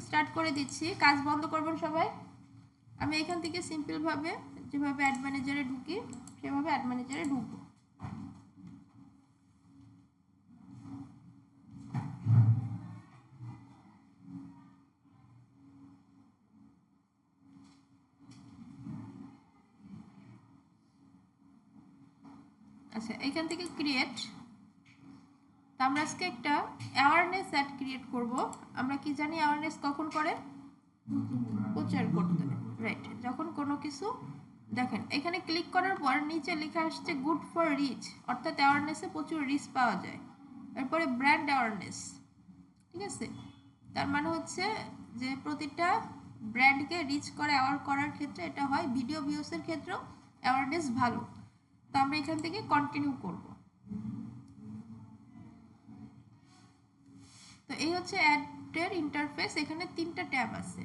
Start করে দিচ্ছি, কাজ বন্ধ করবেন সবাই। আমি এখান থেকে সিম্পলভাবে যেভাবে অ্যাড ম্যানেজারে ঢুকি সেভাবে অ্যাড ম্যানেজারে ঢুকবো। আচ্ছা, এখান থেকে ক্রিয়েট, আমরা আজকে একটা অ্যাওয়ারনেস অ্যাড ক্রিয়েট করব। আমরা কি জানি অ্যাওয়ারনেস কখন করে? প্রচার করতে, রাইট। যখন কোনো কিছু, দেখেন এখানে ক্লিক করার পর নিচে লেখা আসছে গুড ফর রিচ, অর্থাৎ অ্যাওয়ারনেসে প্রচুর রিচ পাওয়া যায়। এরপরে ব্র্যান্ড অ্যাওয়ারনেস, ঠিক আছে, তার মানে হচ্ছে যে প্রতিটা ব্র্যান্ডকে রিচ করে অ্যাওয়ার করার ক্ষেত্রে এটা হয়। ভিডিও ভিউসের ক্ষেত্রেও অ্যাওয়ারনেস ভালো। তো আমরা এখান থেকে কন্টিনিউ করব। তো এই হচ্ছে অ্যাডের ইন্টারফেস। এখানে তিনটা ট্যাব আছে,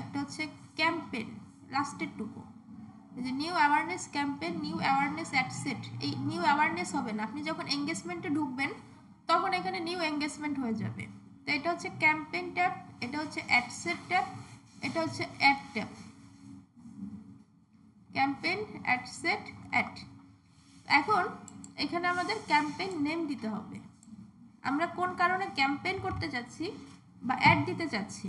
একটা হচ্ছে ক্যাম্পেইন, লাস্টের টুকু, এই যে new awareness campaign, new awareness ad set. এই নিউ অ্যাওয়ারনেস হবে না, আপনি যখন এঙ্গেজমেন্টে ঢুকবেন তখন এখানে নিউ এঙ্গেজমেন্ট হয়ে যাবে। তো এটা হচ্ছে ক্যাম্পেইন ট্যাব, এটা হচ্ছে অ্যাড সেট ট্যাব, এটা হচ্ছে ad tab. Campaign, ad set, ad. এখন এখানে আমাদের ক্যাম্পেইন নেম দিতে হবে। আমরা কোন কারণে ক্যাম্পেইন করতে যাচ্ছি বা অ্যাড দিতে চাচ্ছি।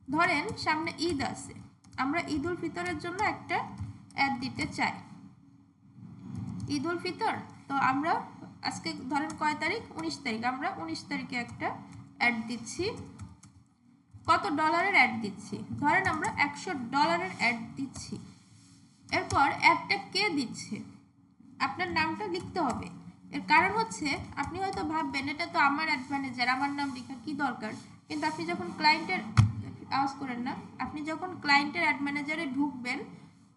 ধরেন সামনে ঈদ আছে, আমরা ঈদ উল ফিতরের জন্য একটা অ্যাড দিতে চাই। ঈদ উল ফিতর, তো আমরা আজকে ধরেন কয় তারিখ? 19 তারিখ। আমরা 19 তারিখে একটা অ্যাড দিচ্ছি। কত ডলারের অ্যাড দিচ্ছি? ধরেন আমরা $100 অ্যাড দিচ্ছি। এরপর অ্যাডটা কে দিচ্ছে আপনার নামটা লিখতে হবে। এর কারণ হচ্ছে আপনি হয়তো ভাববেন এটা তো আমার অ্যাড ম্যানেজার, আমার নাম লেখার কি দরকার। কিন্তু আপনি যখন ক্লায়েন্টের, আওয়াজ করেন না, আপনি যখন ক্লায়েন্টের অ্যাড ম্যানেজারে ঢুকবেন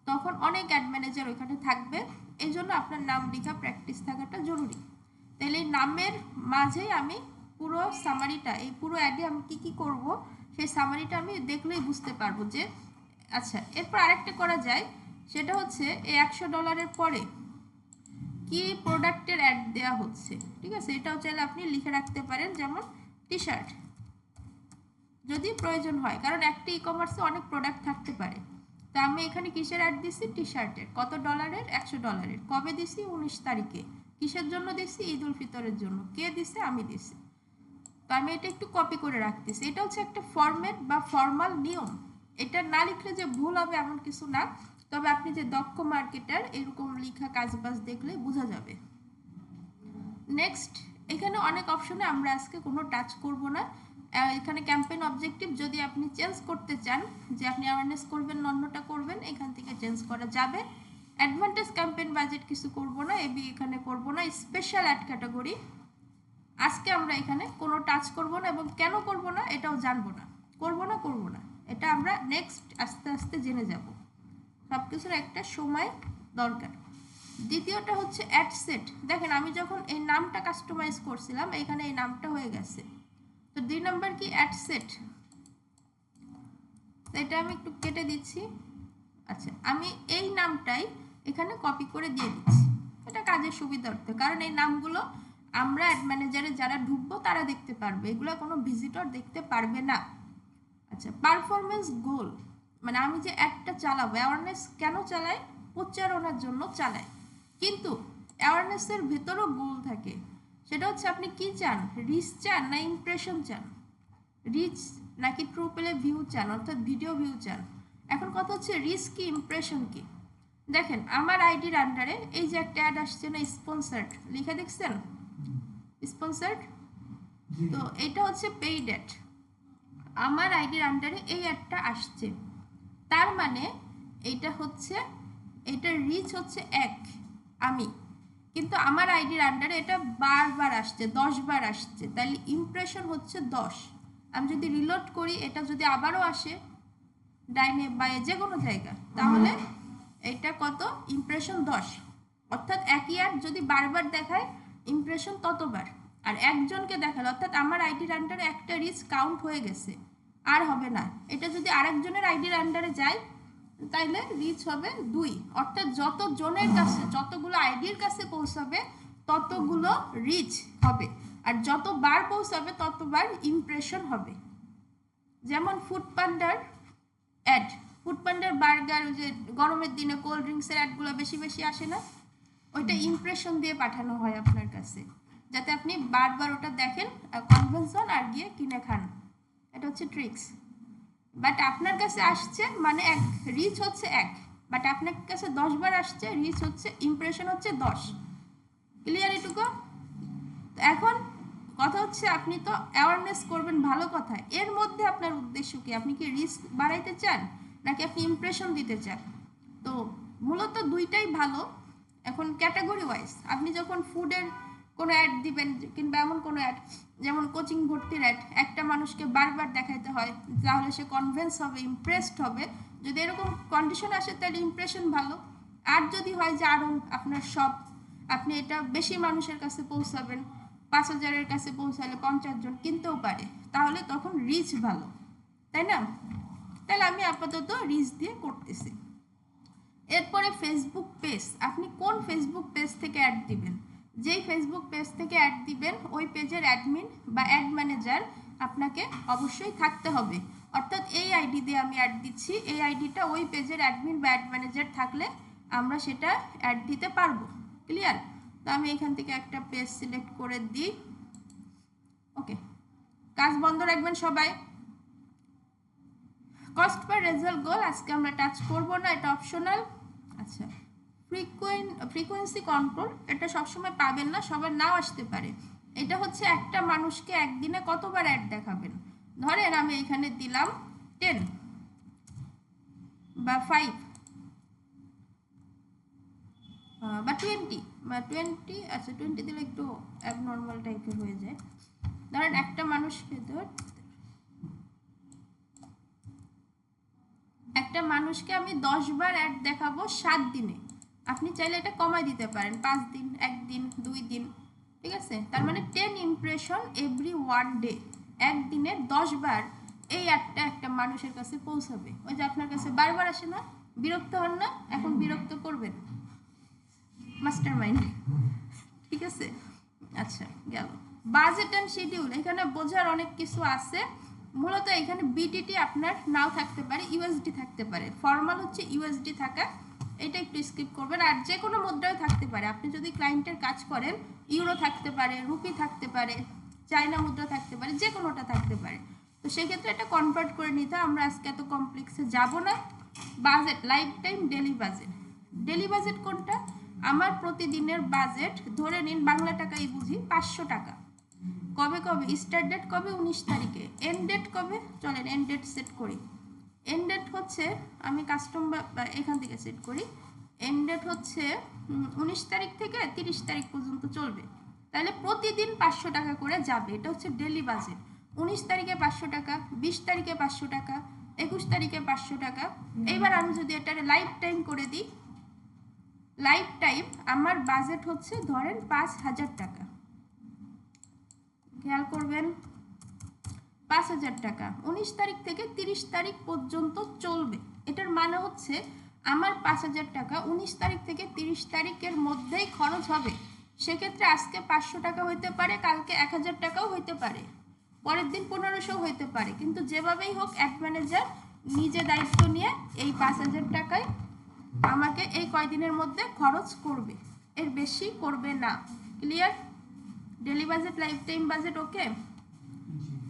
তখন অনেক অ্যাড ম্যানেজার ওইখানে থাকবে। এই জন্য আপনার নাম লেখা প্র্যাকটিস থাকাটা জরুরি। তাহলে এই নামের মাঝেই আমি পুরো সামারিটা, এই পুরো অ্যাডে আমি কী কী করবো সেই সামারিটা আমি দেখলেই বুঝতে পারবো যে আচ্ছা। এরপর আরেকটা করা যায়, সেটা হচ্ছে এই $100 পরে কি প্রোডাক্টের অ্যাড দেওয়া হচ্ছে, ঠিক আছে, এটাও চাইলে আপনি লিখে রাখতে পারেন। যেমন টি শার্ট যদি প্রয়োজন হয়, কারণ একটা ই কমার্সে অনেক প্রোডাক্ট থাকতে পারে। তো আমি এখানে কিসের অ্যাড দিছি? টি শার্টের। কত ডলারের? $100। কবে দিছি? 19 তারিখে। কিসের জন্য দিছি? ঈদ উল ফিতরের জন্য। কে দিছে? আমি দিছি। তো আমি এটা একটু কপি করে রাখতেছি। এটা হচ্ছে একটা ফরম্যাট বা ফর্মাল নিয়ম। এটা না লিখলে যে ভুল হবে এমন কিছু না, তবে আপনি যে দক্ষ মার্কেটার এরকম লেখা কাজবাজ দেখলে বোঝা যাবে। নেক্সট, এখানে অনেক অপশনে আমরা আজকে কোনো টাচ করব না। এখানে ক্যাম্পেইন অবজেক্টিভ যদি আপনি চেঞ্জ করতে চান, যে আপনি অ্যাওয়ারনেস করবেন অন্যটা করবেন, এখান থেকে চেঞ্জ করা যাবে। অ্যাডভান্টেজ ক্যাম্পেইন বাজেট কিছু করব না, এবি এখানে করব না। স্পেশাল অ্যাড ক্যাটাগরি আজকে আমরা এখানে কোনো টাচ করব না, এবং কেন করব না এটাও জানবো না। করব না, এটা আমরা নেক্সট আস্তে আস্তে জেনে যাব। সব কিছুর একটা সময় দরকার। দ্বিতীয়টা হচ্ছে অ্যাড সেট। দেখেন আমি যখন এই নামটা কাস্টমাইজ করছিলাম এখানে এই নামটা হয়ে গেছে। তো 2 নম্বর কি? Ad set. এটা আমি একটু কেটে দিচ্ছি। আচ্ছা, আমি এই নামটাই এখানে কপি করে দিয়ে দিচ্ছি, এটা কাজের সুবিধার্থে, কারণ এই নামগুলো আমরা অ্যাড ম্যানেজারে যারা ঢুকবো তারা দেখতে পারবে, এগুলো কোনো ভিজিটর দেখতে পারবে না। আচ্ছা, পারফরমেন্স গোল, মানে আমি যে অ্যাডটা চালাবো, অ্যাওয়ারনেস কেন চালাই? প্রচারণার জন্য চালাই। কিন্তু অ্যাওয়ারনেসের ভেতরও গোল থাকে, সেটা হচ্ছে আপনি কি চান? রিচ চান না ইমপ্রেশন চান? রিচ নাকি ট্রু পেলে ভিউ চান, অর্থাৎ ভিডিও ভিউ চান? এখন কথা হচ্ছে রিচ কি ইমপ্রেশন কি। দেখেন আমার আইডির আন্ডারে এই যে একটা অ্যাড আসছে না, স্পন্সার্ড লিখে দেখছেন? স্পন্সার্ড, তো এটা হচ্ছে পেইড অ্যাড। আমার আইডির আন্ডারে এই অ্যাডটা আসছে, তার মানে এইটা হচ্ছে, এটার রিচ হচ্ছে 1 আমি, কিন্তু আমার আইডির আন্ডারে এটা বারবার আসছে, 10 বার আসছে, তাহলে ইমপ্রেশন হচ্ছে 10। আমি যদি রিলোড করি, এটা যদি আবারও আসে ডাইনে বায়ে যে কোনো জায়গা, তাহলে এটা কত? ইমপ্রেশন 10। অর্থাৎ একই অ্যাড যদি বারবার দেখায় ইমপ্রেশন ততবার। আর একজনকে দেখালে, অর্থাৎ আমার আইডির আন্ডারে একটা রিচ কাউন্ট হয়ে গেছে, আর হবে না। এটা যদি আরেকজনের আইডির আন্ডারে যায় তাইলে রিচ হবে 2, অর্থাৎ যত জনের কাছে, যতগুলো আইডির কাছে পৌঁছাবে ততগুলো রিচ হবে, আর যতবার পৌঁছাবে ততবার ইমপ্রেশন হবে। যেমন ফুড পান্ডার অ্যাড, ফুড পান্ডার বার্গার, যে গরমের দিনে কোল্ড ড্রিঙ্কসের অ্যাডগুলো বেশি বেশি আসে না, ওইটা ইমপ্রেশন দিয়ে পাঠানো হয় আপনার কাছে, যাতে আপনি বারবার ওটা দেখেন, কনভিন্স হন আর গিয়ে কিনে খান। এটা হচ্ছে ট্রিক্স। বাট আপনার কাছে আসছে মানে এক, রিচ হচ্ছে এক, বাট আপনার কাছে 10 বার আসছে, রিচ হচ্ছে, ইমপ্রেশন হচ্ছে 10। ক্লিয়ার এটুকু? এখন কথা হচ্ছে আপনি তো অ্যাওয়ারনেস করবেন, ভালো কথা, এর মধ্যে আপনার উদ্দেশ্য কি? আপনি কি রিস্ক বাড়াইতে চান নাকি আপনি ইমপ্রেশন দিতে চান? তো মূলত দুইটাই ভালো। এখন ক্যাটাগরি ওয়াইজ আপনি যখন ফুডের কোনো অ্যাড দিবেন, কিংবা এমন কোনো অ্যাড যেমন কোচিং ভর্তির অ্যাড, একটা মানুষকে বারবার দেখাইতে হয়, তাহলে সে কনভিন্স হবে, ইমপ্রেসড হবে। যদি এরকম কন্ডিশন আসে তাহলে ইমপ্রেশন ভালো। আর যদি হয় যে আরও আপনার সব, আপনি এটা বেশি মানুষের কাছে পৌঁছাবেন, 5,000-এর কাছে পৌঁছালে 50 জন কিনতেও পারে, তাহলে তখন রিচ ভালো, তাই না? তাহলে আমি আপাতত রিচ দিয়ে করতেছি। এরপরে ফেসবুক পেজ, আপনি কোন ফেসবুক পেজ থেকে অ্যাড দিবেন? যেই ফেসবুক পেজ থেকে অ্যাড দিবেন ওই পেজের অ্যাডমিন বা অ্যাড ম্যানেজার আপনাকে অবশ্যই থাকতে হবে। অর্থাৎ এই আইডি দিয়ে আমি অ্যাড দিচ্ছি, এই আইডিটা ওই পেজের অ্যাডমিন বা অ্যাড ম্যানেজার থাকলে আমরা সেটা অ্যাড দিতে পারবো। ক্লিয়ার? তো আমি এখান থেকে একটা পেজ সিলেক্ট করে দিই। ওকে, কাজ বন্ধ রাখবেন সবাই। কস্ট পার রেজাল্ট গোল আজকে আমরা টাচ করব না, এটা অপশনাল। আচ্ছা, ফ্রিকোয়েন্সি কন্ট্রোল, এটা সবসময় পাবেন না, সবার নাও আসতে পারে। এটা হচ্ছে একটা মানুষকে একদিনে কতবার অ্যাড দেখাবেন। ধরেন আমি এখানে দিলাম 10 বা 5 বা 20 বা 20, আচ্ছা 20 দিলে একটু অ্যাবনর্মাল টাইপের হয়ে যায়। ধরেন একটা মানুষকে আমি 10 বার অ্যাড দেখাবো 7 দিনে। আপনি চাইলে এটা কমাই দিতে পারেন, 5 দিন, 1 দিন, 2 দিন, ঠিক আছে? তার মানে 10 ইমপ্রেশন এভরি 1 ডে, একদিনে 10 বার এই অ্যাডটা একটা মানুষের কাছে পৌঁছাবে। ওই যে আপনার কাছে বারবার আসে না, বিরক্ত হন না? এখন বিরক্ত করবেন মাস্টার মাইন্ড, ঠিক আছে? আচ্ছা, গেল বাজেট অ্যান্ড শিডিউল। এখানে বোঝার অনেক কিছু আছে। মূলত এখানে বিটিটি আপনার নাও থাকতে পারে, ইউএসডি থাকতে পারে। ফর্মাল হচ্ছে ইউএসডি থাকা, এটা একটু স্কিপ করবেন। আর যে কোনো মুদ্রাও থাকতে পারে, আপনি যদি ক্লায়েন্টের কাজ করেন ইউরো থাকতে পারে, রুপি থাকতে পারে, চায়না মুদ্রা থাকতে পারে, যে কোনোটা থাকতে পারে। তো সেক্ষেত্রে এটা কনভার্ট করে নিতে, আমরা আজকে এত কমপ্লেক্সে যাব না। Budget, life time daily budget. Daily budget কোনটা? আমার প্রতিদিনের বাজেট ধরে নিন, বাংলা টাকাই বুঝি, 500 টাকা। কবে কবে স্টার্ট ডেট কবে? 19 তারিখে। এন্ড ডেট কবে? চলেন এন্ড ডেট সেট করি। এন্ড ডেট হচ্ছে, আমি কাস্টম এখান থেকে সেট করি, এন্ড ডেট হচ্ছে 19 তারিখ থেকে 30 তারিখ পর্যন্ত চলবে। তাহলে প্রতিদিন 500 টাকা করে যাবে, এটা হচ্ছে ডেলি বাজেট। 19 তারিখে 500 টাকা, 20 তারিখে 500 টাকা, 21 তারিখে 500 টাকা। এইবার আমি যদি এটা লাইফ টাইম করে দিই, লাইফ টাইম আমার বাজেট হচ্ছে ধরেন 5,000 টাকা। খেয়াল করবেন, 5,000 টাকা 19 তারিখ থেকে 30 তারিখ পর্যন্ত চলবে। এটার মানে হচ্ছে আমার 5,000 টাকা 19 তারিখ থেকে 30 তারিখের মধ্যেই খরচ হবে। সেক্ষেত্রে আজকে 500 টাকা হইতে পারে, কালকে 1,000 টাকাও হইতে পারে, পরের দিন 1500 হইতে পারে, কিন্তু যেভাবেই হোক অ্যাড ম্যানেজার নিজে দায়িত্ব নিয়ে এই 5,000 টাকায় আমাকে এই কয়দিনের মধ্যে খরচ করবে, এর বেশি করবে না। Clear? Daily budget, life time budget, okay?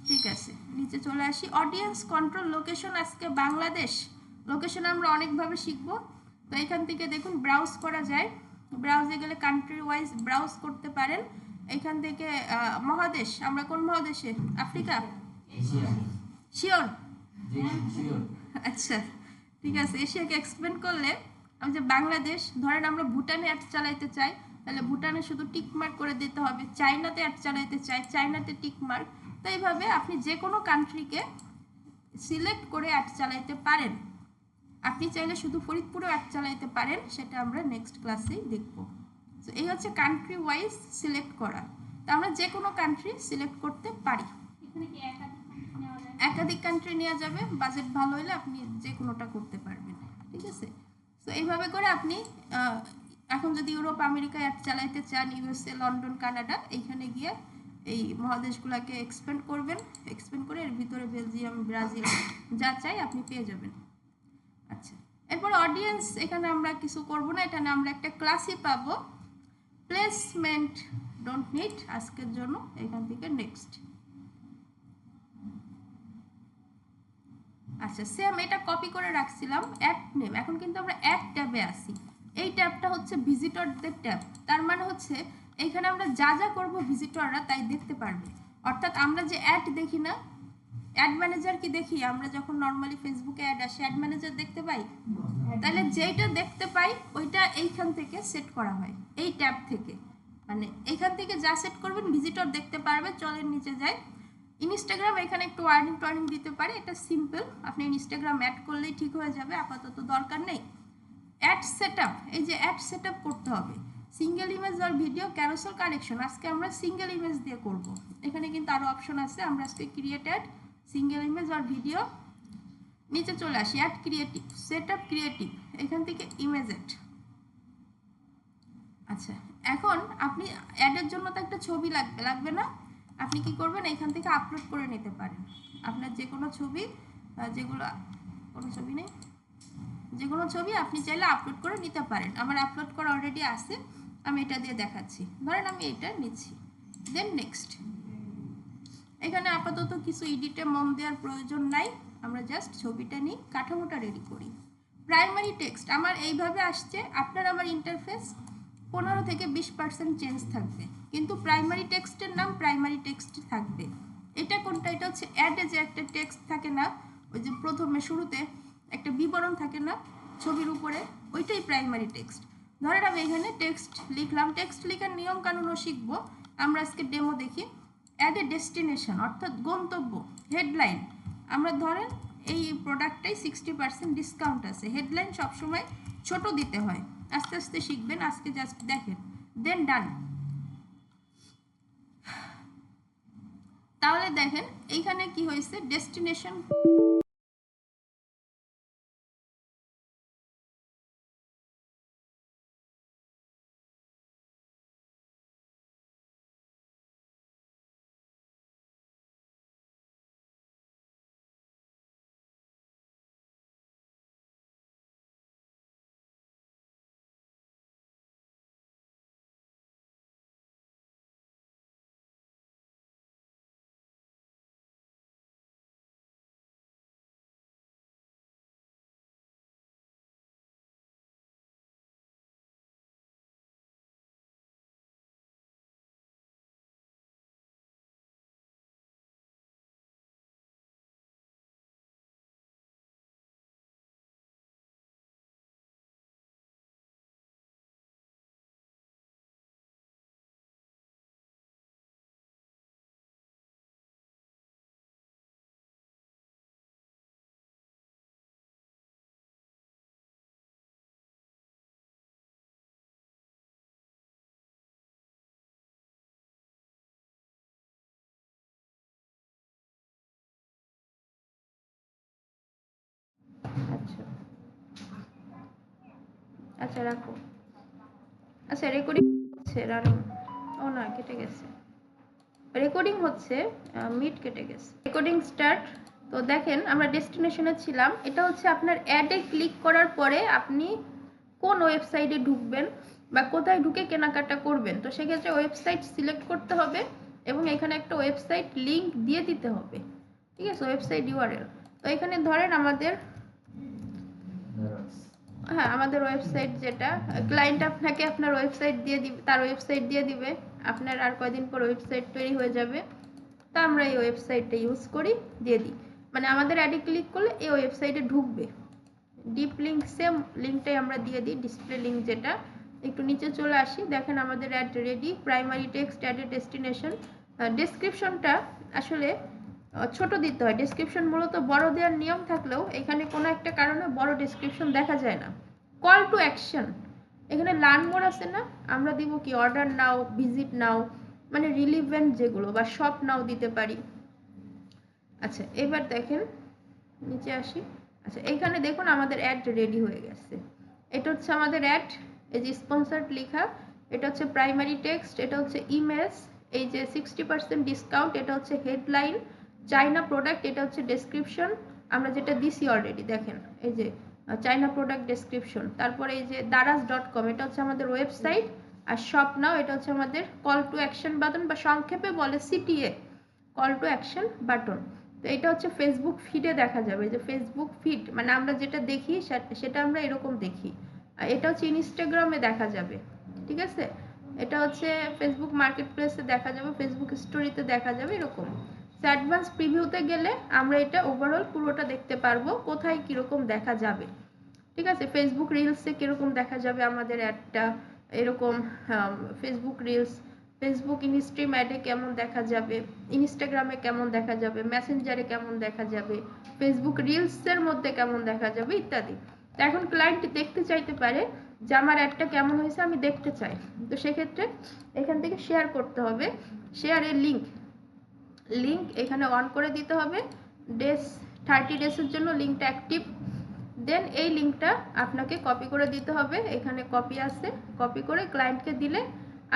ঠিক আছে, নিচে চলে আসি। অডিয়েন্স কন্ট্রোল লোকেশন, আজকে বাংলাদেশ। লোকেশন আমরা অনেকভাবে শিখবো। তো এখান থেকে দেখুন ব্রাউজ করা যায়, ব্রাউজে গেলে কান্ট্রি ওয়াইজ ব্রাউজ করতে পারেন। এখান থেকে মহাদেশ, আমরা কোন মহাদেশে? আফ্রিকা? শিওর? আচ্ছা ঠিক আছে, এশিয়াকে এক্সপ্লেন করলে আমি যে বাংলাদেশ, ধরেন আমরা ভুটানে অ্যাড চালাইতে চাই, তাহলে ভুটানে শুধু টিক মার্ক করে দিতে হবে। চায়নাতে অ্যাড চালাইতে চাই, চায়নাতে টিক মার্ক। তো এইভাবে আপনি যে কোনো কান্ট্রিকে সিলেক্ট করে অ্যাড চালাইতে পারেন। আপনি চাইলে শুধু ফরিদপুরেও অ্যাড চালাইতে পারেন, সেটা আমরা নেক্সট ক্লাসেই দেখব। তো এই হচ্ছে কান্ট্রি ওয়াইজ সিলেক্ট করা। তো আমরা যে কোনো কান্ট্রি সিলেক্ট করতে পারি। একাধিক কান্ট্রি নেওয়া যাবে, বাজেট ভালো হলে আপনি যে কোনোটা করতে পারবেন, ঠিক আছে? তো এইভাবে করে আপনি এখন যদি ইউরোপ আমেরিকা অ্যাড চালাইতে চান, ইউএসএ, লন্ডন, কানাডা, এইখানে গিয়ে এই মহাদেশগুলোকে এক্সপ্যান্ড করবেন, এক্সপ্যান্ড করে এর ভিতরে বেলজিয়াম, ব্রাজিল যা চাই আপনি পেয়ে যাবেন। আচ্ছা, এরপর অডিয়েন্স, এখানে আমরা কিছু করব না, এখানে আমরা একটা ক্লাসই পাবো। প্লেসমেন্ট ডোন্ট নিড আজকের জন্য, এখান থেকে নেক্সট। আচ্ছা, সেম এটা কপি করে রাখছিলাম অ্যাড নেম। এখন কিন্তু আমরা অ্যাড ট্যাবে আসি। এই ট্যাবটা হচ্ছে ভিজিটরদের ট্যাব। তার মানে হচ্ছে এইখানে আমরা যা যা করব ভিজিটররা তাই দেখতে পারবে। অর্থাৎ আমরা যে অ্যাড দেখি না, অ্যাড ম্যানেজার কি দেখি আমরা যখন নর্মালি ফেসবুকে অ্যাড আসে, অ্যাড ম্যানেজার দেখতে পাই? তাহলে যেইটা দেখতে পাই ওইটা এইখান থেকে সেট করা হয়, এই ট্যাব থেকে। মানে এইখান থেকে যা সেট করবেন ভিজিটর দেখতে পারবে। চলেন নিচে যাই। ইনস্টাগ্রাম এখানে একটু ওয়ার্নিং দিতে পারে, এটা সিম্পল, আপনি ইনস্টাগ্রাম অ্যাড করলেই ঠিক হয়ে যাবে, আপাতত দরকার নেই। অ্যাড সেটআপ, এই যে অ্যাড সেটআপ করতে হবে। সিঙ্গেল ইমেজ আর ভিডিও ক্যারোসেল কানেকশন, আজকে আমরা সিঙ্গেল ইমেজ দিয়ে করব। এখানে কিন্তু আরো অপশন আছে, আমরা আজকে ক্রিয়েট অ্যাড, সিঙ্গেল ইমেজ আর ভিডিও। নিচে চলে আসি, অ্যাড ক্রিয়েটিভ, সেটআপ ক্রিয়েটিভ, এখান থেকে ইমেজ অ্যাড। আচ্ছা, এখন আপনি অ্যাডের জন্য তো একটা ছবি লাগবে না? আপনি কি করবেন, এখান থেকে আপলোড করে নিতে পারেন আপনার যে কোনো ছবি, যেগুলো কোনো ছবি নেই, যে কোনো ছবি আপনি চাইলে আপলোড করে নিতে পারেন। আমার আপলোড করা অলরেডি আছে, আমি এটা দিয়ে দেখাচ্ছি। ধরেন আমি এটা নিচ্ছি, দেন নেক্সট। এখানে আপাতত কিছু এডিটে মন দেওয়ার প্রয়োজন নাই, আমরা জাস্ট ছবিটা নিই, কাঠামোটা রেডি করি। প্রাইমারি টেক্সট আমার এইভাবে আসছে, আপনার আমার ইন্টারফেস 15 থেকে 20% চেঞ্জ থাকবে, কিন্তু প্রাইমারি টেক্সটের নাম প্রাইমারি টেক্সট থাকবে। এটা কোনটা? এটা হচ্ছে অ্যাডে যে একটা টেক্সট থাকে না, ওই যে প্রথমে শুরুতে একটা বিবরণ থাকে না ছবির উপরে, ওইটাই প্রাইমারি টেক্সট। ধরেন আমি এখানে টেক্সট লিখলাম, টেক্সট লেখার নিয়ম কানুনও শিখবো আমরা আজকে, ডেমো দেখি। অ্যাড এ ডেস্টিনেশন অর্থাৎ গন্তব্য, হেডলাইন। আমরা ধরেন এই প্রোডাক্টটাই 60% ডিসকাউন্ট আছে, হেডলাইন সবসময় ছোট দিতে হয়, আস্তে আস্তে শিখবেন, আজকে জাস্ট দেখেন, দেন ডান। তাহলে দেখেন এইখানে কি হয়েছে, ডেস্টিনেশন আচ্ছা আচ্ছা রাখো। আচ্ছা রেকর্ডিং হচ্ছে, রানিং। ও না, কেটে গেছে, রেকর্ডিং হচ্ছে, মিট কেটে গেছে, রেকর্ডিং স্টার্ট। তো দেখেন আমরা ডেস্টিনেশনে ছিলাম, এটা হচ্ছে আপনার অ্যাডে ক্লিক করার পরে আপনি কোন ওয়েবসাইটে ঢুকবেন বা কোথায় ঢুকে কেনাকাটা করবেন। তো সেক্ষেত্রে ওয়েবসাইট সিলেক্ট করতে হবে এবং এখানে একটা ওয়েবসাইট লিঙ্ক দিয়ে দিতে হবে, ঠিক আছে, ওয়েবসাইট ইউআরএল। তো এখানে ধরেন আমাদের, হ্যাঁ আমাদের ওয়েবসাইট যেটা, ক্লায়েন্ট আপনাকে আপনার ওয়েবসাইট দিয়ে দিবে, তার ওয়েবসাইট দিয়ে দিবে, আপনার আর কয়দিন পর ওয়েবসাইট তৈরি হয়ে যাবে। তা আমরা এই ওয়েবসাইটটা ইউজ করি, দিয়ে দিই, মানে আমাদের অ্যাডে ক্লিক করলে এই ওয়েবসাইটে ঢুকবে। ডিপ লিঙ্ক, সেম লিঙ্কটাই আমরা দিয়ে দিই, ডিসপ্লে লিঙ্ক যেটা। একটু নিচে চলে আসি, দেখেন আমাদের ad ready, primary text, ad destination. ডেসক্রিপশনটা আসলে ছোট দিতে হয়, ডেসক্রিপশন মূলত বড় দেওয়ার নিয়ম থাকলেও এখানে কোনো একটা কারণে বড় ডেসক্রিপশন দেখা যায় না। কল টু অ্যাকশন, এখানে লার্ন মোর আছে না, আমরা দিব কি অর্ডার নাও, ভিজিট নাও, মানে রিলিভেন্ট যেগুলো, বা শপ নাও দিতে পারি। আচ্ছা এবার দেখেন নিচে আসি। আচ্ছা এখানে দেখুন আমাদের অ্যাড রেডি হয়ে গেছে, এটা হচ্ছে আমাদের অ্যাড, এই যে স্পন্সরড লেখা, এটা হচ্ছে প্রাইমারি টেক্সট, এটা হচ্ছে ইমেজ, এই যে 60% ডিসকাউন্ট, এটা হচ্ছে হেডলাইন। চাইনা প্রোডাক্ট, এটা হচ্ছে ডেসক্রিপশন, আমরা যেটা দিছি অলরেডি, দেখেন এই যে চাইনা প্রোডাক্ট ডেসক্রিপশন। তারপরে এই যে daraz.com, এটা হচ্ছে আমাদের ওয়েবসাইট। আর শপ নাও, এটা হচ্ছে আমাদের কল টু অ্যাকশন বাটন, বা সংক্ষেপে বলে CTA, call to action button. তো এটা হচ্ছে ফেসবুক ফিডে দেখা যাবে, যে ফেসবুক ফিড মানে আমরা যেটা দেখি সেটা আমরা এরকম দেখি। আর এটা হচ্ছে ইনস্টাগ্রামে দেখা যাবে, ঠিক আছে। এটা হচ্ছে ফেসবুক মার্কেট প্লেসে দেখা যাবে, ফেসবুক স্টোরিতে দেখা যাবে, এরকম। অ্যাডভান্স প্রিভিউতে গেলে আমরা এটা ওভারঅল পুরোটা দেখতে পারবো, কোথায় কিরকম দেখা যাবে, ঠিক আছে। ফেসবুক রিলসে কিরকম দেখা যাবে আমাদের অ্যাডটা, এরকম ফেসবুক রিলস, ফেসবুক ইনস্ট্রিম অ্যাডে কেমন দেখা যাবে, ইনস্টাগ্রামে কেমন দেখা যাবে, মেসেঞ্জারে কেমন দেখা যাবে, ফেসবুক রিলসের মধ্যে কেমন দেখা যাবে ইত্যাদি। তো এখন ক্লায়েন্ট দেখতে চাইতে পারে যে আমার অ্যাডটা কেমন হয়েছে, আমি দেখতে চাই। তো সেক্ষেত্রে এখান থেকে শেয়ার করতে হবে, শেয়ারের লিঙ্ক এখানে অন করে দিতে হবে। 30 ডেজের জন্য লিঙ্কটা অ্যাক্টিভ। দেন এই লিঙ্কটা আপনাকে কপি করে দিতে হবে, এখানে কপি আছে, কপি করে ক্লায়েন্টকে দিলে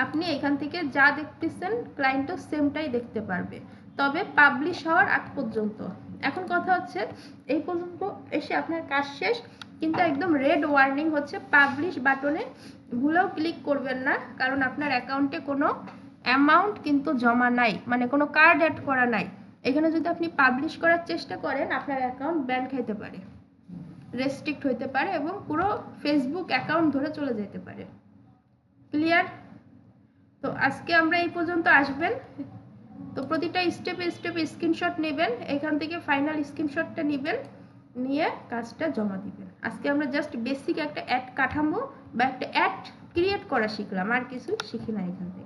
আপনি এখান থেকে যা দেখতেছেন ক্লায়েন্টও সেমটাই দেখতে পারবে, তবে পাবলিশ হওয়ার আগ পর্যন্ত। এখন কথা হচ্ছে এই পর্যন্ত এসে আপনার কাজ শেষ, কিন্তু একদম রেড ওয়ার্নিং হচ্ছে, পাবলিশ বাটনে ভুলেও ক্লিক করবেন না, কারণ আপনার অ্যাকাউন্টে কোনো অ্যামাউন্ট কিন্তু জমা নাই, মানে কোনো কার্ড অ্যাড করা নাই। এখানে যদি আপনি পাবলিশ করার চেষ্টা করেন আপনার অ্যাকাউন্ট ব্যান খাইতে পারে, রেস্ট্রিক্ট হইতে পারে, এবং পুরো ফেসবুক অ্যাকাউন্ট ধরে চলে যেতে পারে। ক্লিয়ার? তো আজকে আমরা এই পর্যন্ত আসবেন। তো প্রতিটা স্টেপে স্ক্রিনশট নেবেন, এখান থেকে ফাইনাল স্ক্রিনশটটা নেবেন, নিয়ে কাজটা জমা দিবেন। আজকে আমরা জাস্ট বেসিক একটা অ্যাড কাঠামো বা একটা অ্যাড ক্রিয়েট করা শিখলাম, আর কিছু শিখি না এখান থেকে।